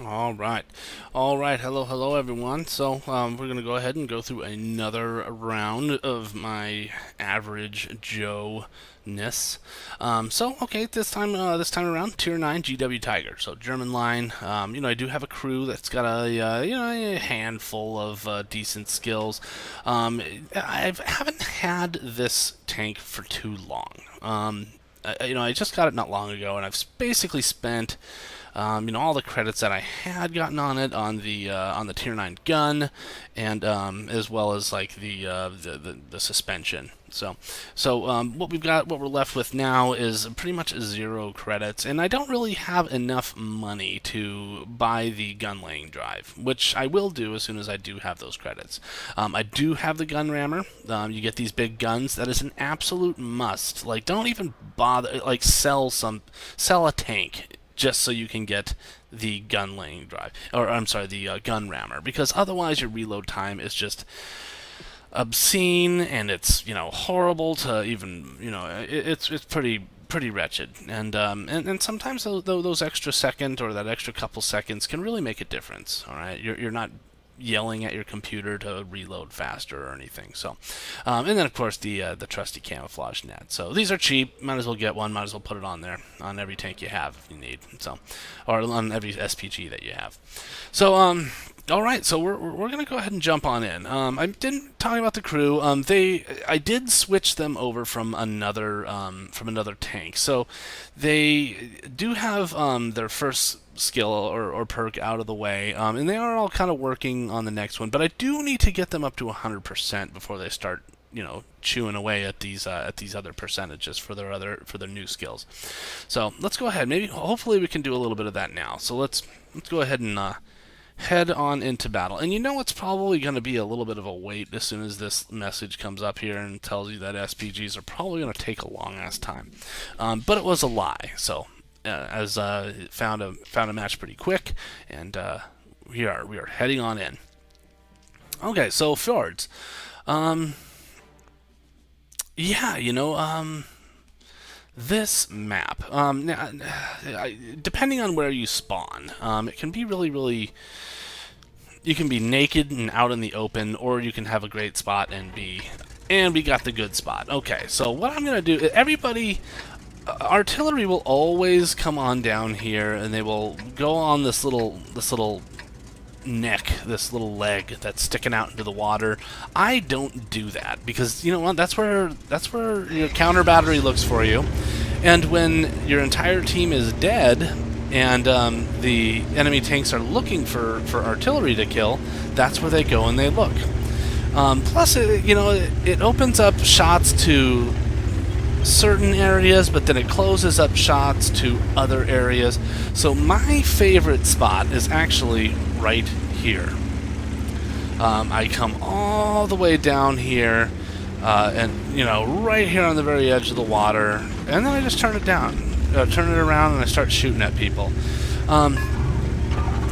All right. Hello, everyone. So we're gonna go ahead and go through another round of my average Joe ness. Okay, this time around, Tier 9 GW Tiger. So German line. I do have a crew that's got a handful of decent skills. I haven't had this tank for too long. I just got it not long ago, and I've basically spent all the credits that I had gotten on it on the Tier 9 gun, and as well as like the suspension. What we're left with now is pretty much 0 credits, and I don't really have enough money to buy the gun laying drive, which I will do as soon as I do have those credits. I do have the gun rammer. You get these big guns. That is an absolute must. Like, don't even bother. Like, sell a tank just so you can get the gun laying drive, or I'm sorry, the gun rammer, because otherwise your reload time is just obscene, and it's horrible to even it's pretty wretched, and sometimes those extra second or that extra couple seconds can really make a difference. All right, you're not yelling at your computer to reload faster or anything. And then of course the trusty camouflage net. So these are cheap. Might as well get one. Might as well put it on there on every tank you have if you need. Or on every SPG that you have. All right, so we're gonna go ahead and jump on in. I didn't talk about the crew. I did switch them over from another tank. So they do have their first skill or perk out of the way, and they are all kind of working on the next one. But I do need to get them up to 100% before they start chewing away at these other percentages for their new skills. So let's go ahead. Hopefully we can do a little bit of that now. So let's go ahead and head on into battle. And it's probably going to be a little bit of a wait as soon as this message comes up here and tells you that SPGs are probably going to take a long ass time. But it was a lie. So as found a match pretty quick, and we are heading on in. Okay, so Fjords. This map, depending on where you spawn, it can be really. You can be naked and out in the open, or you can have a great spot and we got the good spot. Okay, so what I'm gonna do, everybody, artillery will always come on down here, and they will go on this little neck, this little leg that's sticking out into the water. I don't do that because you know what? That's where your counter battery looks for you, and when your entire team is dead and the enemy tanks are looking for artillery to kill, that's where they go and they look. Plus, it opens up shots to certain areas, but then it closes up shots to other areas. So my favorite spot is actually right here. I come all the way down here, and right here on the very edge of the water, and then I just turn it down, turn it around, and I start shooting at people.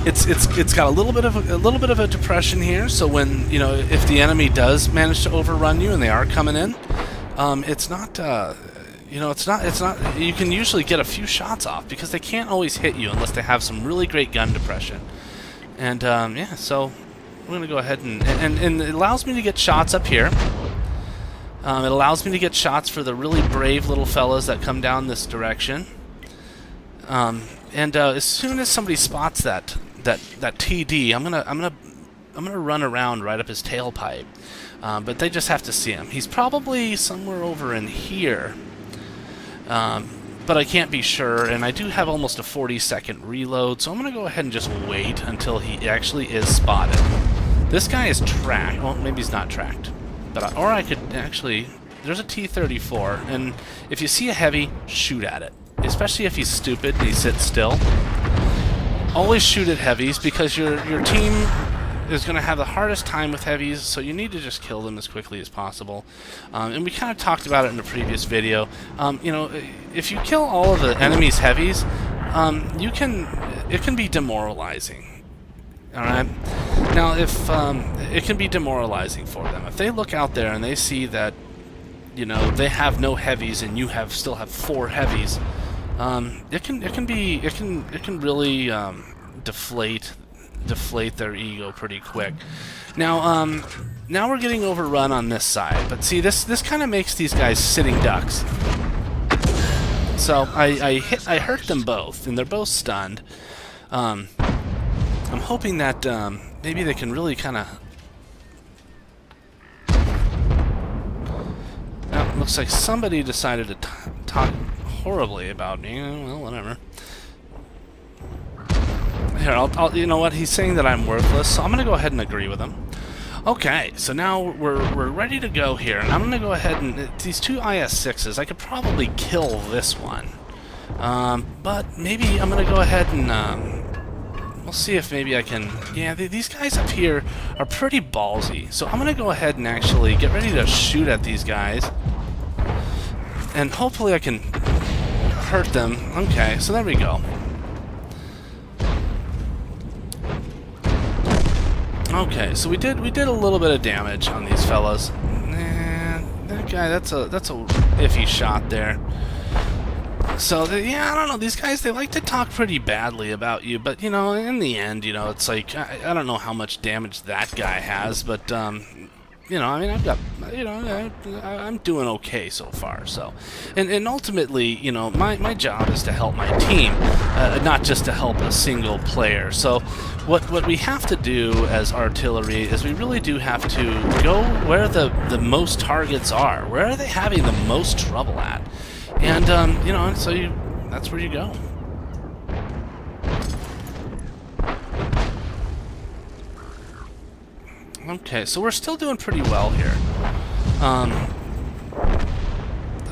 It's got a little bit of a depression here, so when if the enemy does manage to overrun you and they are coming in, it's not you can usually get a few shots off because they can't always hit you unless they have some really great gun depression. And so we're gonna go ahead and it allows me to get shots up here. It allows me to get shots for the really brave little fellas that come down this direction. As soon as somebody spots that TD, I'm gonna run around right up his tailpipe. But they just have to see him. He's probably somewhere over in here. But I can't be sure, and I do have almost a 40-second reload, so I'm going to go ahead and just wait until he actually is spotted. This guy is tracked. Well, maybe he's not tracked. Or I could actually... There's a T-34, and if you see a heavy, shoot at it. Especially if he's stupid and he sits still. Always shoot at heavies, because your team is going to have the hardest time with heavies, so you need to just kill them as quickly as possible. And we kind of talked about it in the previous video. If you kill all of the enemy's heavies, it can be demoralizing. All right. Now, if it can be demoralizing for them if they look out there and they see that they have no heavies and you still have 4 heavies. It can really deflate their ego pretty quick. Now, now we're getting overrun on this side, but see, this kind of makes these guys sitting ducks. So I hurt them both, and they're both stunned. I'm hoping that maybe they can really kind of. Well, looks like somebody decided to talk horribly about me. Well, whatever. Here, I'll. You know what? He's saying that I'm worthless, so I'm gonna go ahead and agree with him. Okay, so now we're ready to go here, and I'm gonna go ahead and these two IS-6s. I could probably kill this one, but maybe I'm gonna go ahead and we'll see if maybe I can. Yeah, these guys up here are pretty ballsy, so I'm gonna go ahead and actually get ready to shoot at these guys, and hopefully I can hurt them. Okay, so there we go. Okay, so we did a little bit of damage on these fellas. That guy, that's a iffy shot there. So yeah, I don't know. These guys, they like to talk pretty badly about you, but you know, in the end, you know, it's like I don't know how much damage that guy has, but you know, I mean, I've got, you know, I'm doing okay so far. So, and ultimately, you know, my job is to help my team, not just to help a single player. So, what we have to do as artillery is we really do have to go where the most targets are. Where are they having the most trouble at? And you know, so that's where you go. Okay, so we're still doing pretty well here. I'm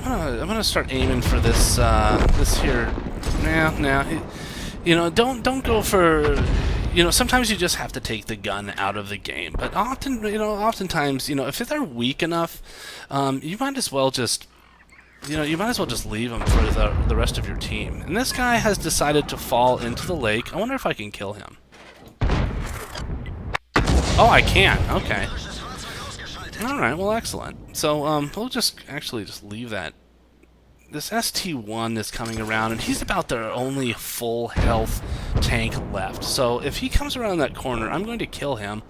gonna start aiming for this this here. Now, you know, don't go for. You know, sometimes you just have to take the gun out of the game. But often, you know, oftentimes, you know, if they're weak enough, you might as well just. You know, you might as well just leave him for the rest of your team. And this guy has decided to fall into the lake. I wonder if I can kill him. Oh, I can. Okay. Alright, well, excellent. So, we'll just leave that. This ST-1 is coming around, and he's about their only full health tank left. So, if he comes around that corner, I'm going to kill him.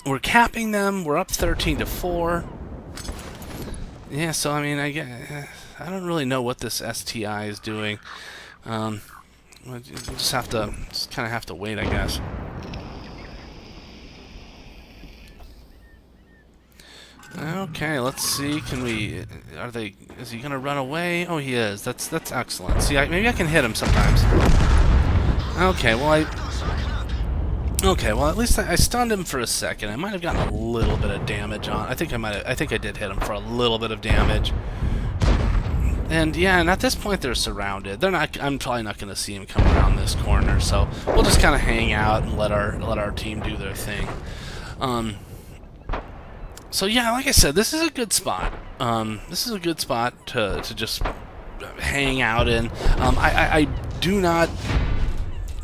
We're capping them. We're up 13-4. Yeah, so I mean, I don't really know what this STI is doing. We'll just kind of have to wait, I guess. Okay, let's see. Is he gonna run away? Oh, he is. That's excellent. See, maybe I can hit him sometimes. Okay, well at least I stunned him for a second. I might have gotten a little bit of damage on. I think I did hit him for a little bit of damage. And yeah, and at this point they're surrounded. I'm probably not going to see him come around this corner. So we'll just kind of hang out and let our team do their thing. So yeah, like I said, this is a good spot. This is a good spot to just hang out in. I do not.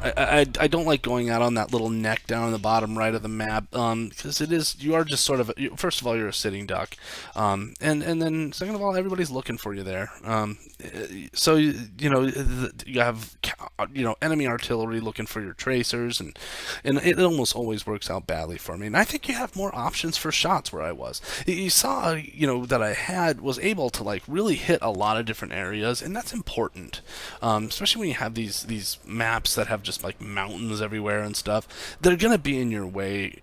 I don't like going out on that little neck down in the bottom right of the map, because you are just sort of, first of all, you're a sitting duck, and then second of all, everybody's looking for you there. So you know, you have, you know, enemy artillery looking for your tracers, and it almost always works out badly for me. And I think you have more options for shots where I was. You saw, you know, that I was able to like really hit a lot of different areas, and that's important, especially when you have these maps that have just like mountains everywhere and stuff. They're gonna be in your way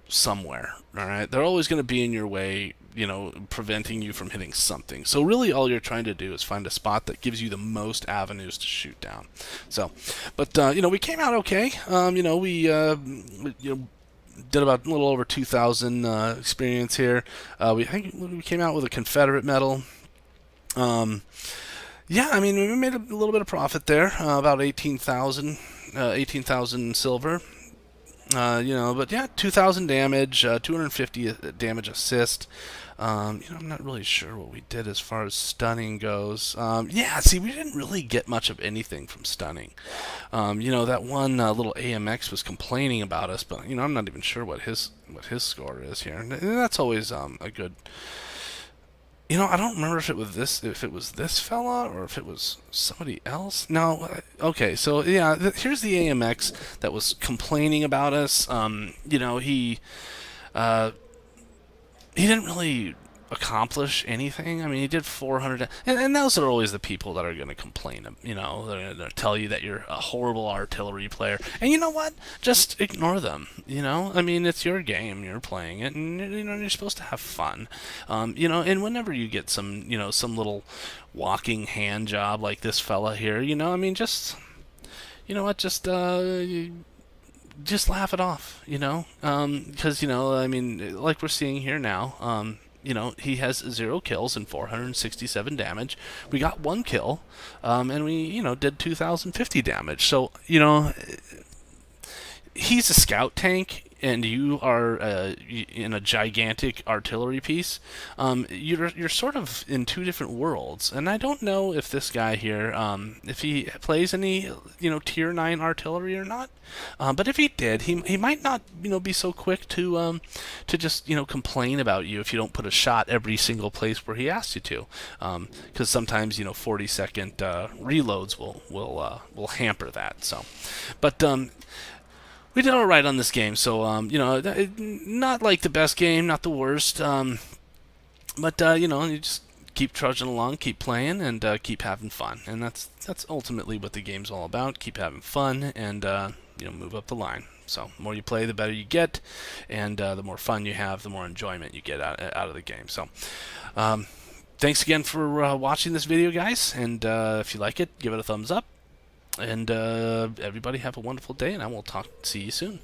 somewhere. All right, they're always gonna be in your way, you know, preventing you from hitting something. So really all you're trying to do is find a spot that gives you the most avenues to shoot down. So, but you know, we came out okay. You know, we did about a little over 2,000 experience here. I think we came out with a Confederate medal. Yeah, I mean, we made a little bit of profit there, about 18,000 silver. You know, but yeah, 2,000 damage, 250 damage assist. You know, I'm not really sure what we did as far as stunning goes. Yeah, see, we didn't really get much of anything from stunning. You know, that one little AMX was complaining about us, but you know, I'm not even sure what his score is here. And that's always a good. I don't remember if it was this fella, or if it was somebody else. No, okay, so yeah, here's the AMX that was complaining about us. Uh, he didn't really accomplish anything. I mean, he did 400, and those are always the people that are going to complain. They're going to tell you that you're a horrible artillery player, and you know what? Just ignore them. I mean, it's your game, you're playing it, and you're supposed to have fun. And whenever you get some little walking hand job like this fella here, I mean, just you know what, just laugh it off, because I mean, like we're seeing here now, he has 0 kills and 467 damage. We got 1 kill, and we, did 2,050 damage. So, he's a scout tank and you are in a gigantic artillery piece. You're sort of in two different worlds, and I don't know if this guy here, if he plays any tier 9 artillery or not. But if he did, he might not be so quick to just complain about you if you don't put a shot every single place where he asks you to, because sometimes 40-second reloads will hamper that. So, but we did all right on this game. So, not like the best game, not the worst. But you just keep trudging along, keep playing, and keep having fun. And that's ultimately what the game's all about. Keep having fun, and move up the line. So, the more you play, the better you get, and the more fun you have, the more enjoyment you get out of the game. So, thanks again for watching this video, guys. And if you like it, give it a thumbs up. And everybody have a wonderful day, and I will see you soon.